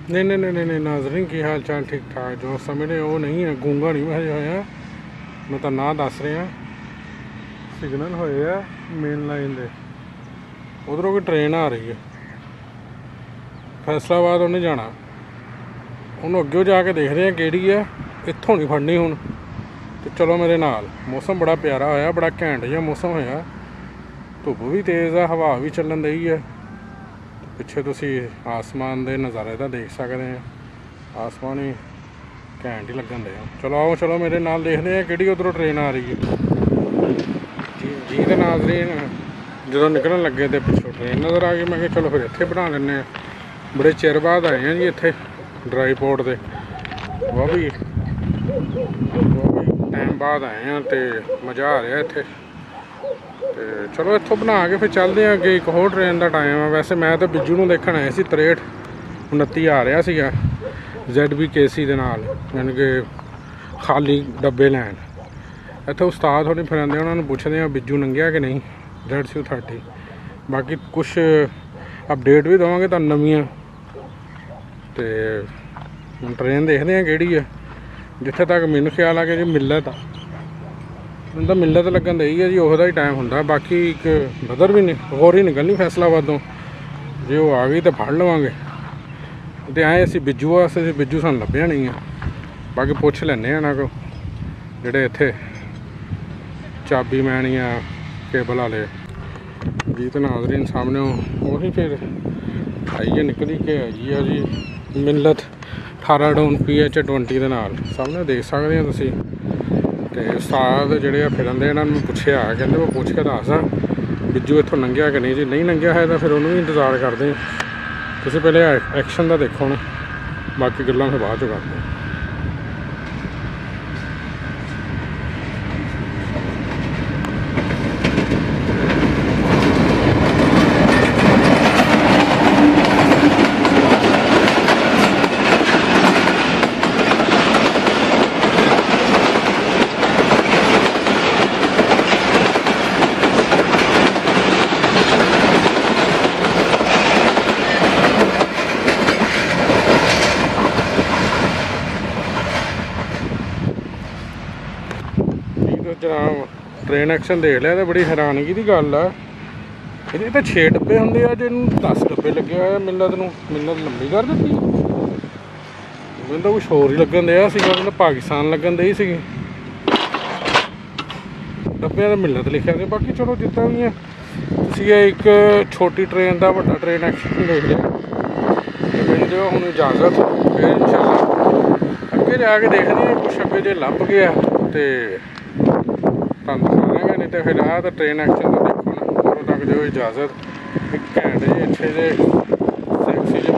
नहीं नहीं नहीं नहीं नाज़रीन की हाल चाल ठीक ठाक जो समझ रहे वो नहीं है गूंगा नहीं हजे होया मैं तो ना दस रहा सिग्नल होए आ मेन लाइन दे उधरों कोई ट्रेन आ रही है फैसलाबाद उन्हें जाना उन्होंने अगे जाके देखते हैं किहड़ी है इत्थों नहीं फड़नी हुण तो चलो मेरे नाल। मौसम बड़ा प्यारा होया बड़ा घैंट जिहा मौसम होया धुप्प भी तेज़ है हवा भी चलन रही है पिछे तुसी आसमान के नज़ारे तो देख सकते हैं आसमान ही घैंट ही लगन दे। चलो आओ चलो मेरे नाल देखते हैं किहड़ी उधरों ट्रेन आ रही है जी तो नाज़रीन जो निकलन लगे तो पिछों ट्रेन नज़र आ गई मैं कि चलो फिर इत्थे बना लें बड़े चिर बाद आए हैं जी इत्थे ड्राईपोर्ट से वो भी टाइम बाद आए हैं तो मज़ा आ रहा इत्थे तो चलो इत्थों बना के फिर चलते हैं अगे एक होर ट्रेन का टाइम है। वैसे मैं तो बिजू नूं देखण आया सी 63-29 आ रहा सीगा ZBKC दे नाल यानी कि खाली डब्बे लैन इत्थे उस्ताद थोड़ी फिरंदे उन्होंने पुछदे हैं बिजू लंघिया कि नहीं ZCU30 बाकी कुछ अपडेट भी देवांगे तुहानूं नवीं तो ट्रेन देखते हैं किहड़ी है जिथे तक मैनूं ख्याल आ कि जी मिलत आ तो मिलत लगन दई है जी उसदा ही टाइम हुंदा बाकी एक बदर भी नहीं होर ही निकलनी फैसलाबादों जे वो आ गई तो फड़ लवांगे तो आए असीं बिजू वास्ते बिजू सानूं लभ्या नहीं है बाकी पुछ लैने इन्हां कोल जिहड़े इत्थे चाबी मैन या केबल वाले जी तो नाज़रीन सामने वही फिर आई है निकली के आई है जी मिलत 18 डाउन PHA-20 के नाल सामने देख सकते हैं तुसीं तो उस्ताद जिहड़े फिरन दे इन्हां नूं पुछया कहंदे वो पुछ के दस बिजू इत्थों लंघिया कि नहीं जी नहीं लंघिया है तो फिर उन्होंने भी इंतज़ार करते हैं तुसीं पहले एक्शन का देखो ना बाकी गल्लां फिर बाद चों करदे हैं। जनाब ट्रेन एक्शन देख लिया तो बड़ी हैरानगी की गल है ये तो 6 डब्बे होंगे जिन्होंने 10 डब्बे लगे हुए मिलत लंबी कर दी मैं तो कुछ होर ही लगन दिया मैं पाकिस्तान लगन दी सी डब्बे तो मिलत लिखा था बाकी चलो जितना भी है एक छोटी ट्रेन का बड़ा ट्रेन एक्शन देख लिया मिल जाओ हूँ इजाजत फिर इंशाल्लाह अगे जाके देखते हैं कुछ अगे जो लभ गया तो दिखावांगे नहीं तो फिर तो ट्रेन एक्शन तो देखो ना उदों तक जो इजाजत एक घैंट जी अच्छे जे सेक्सी जे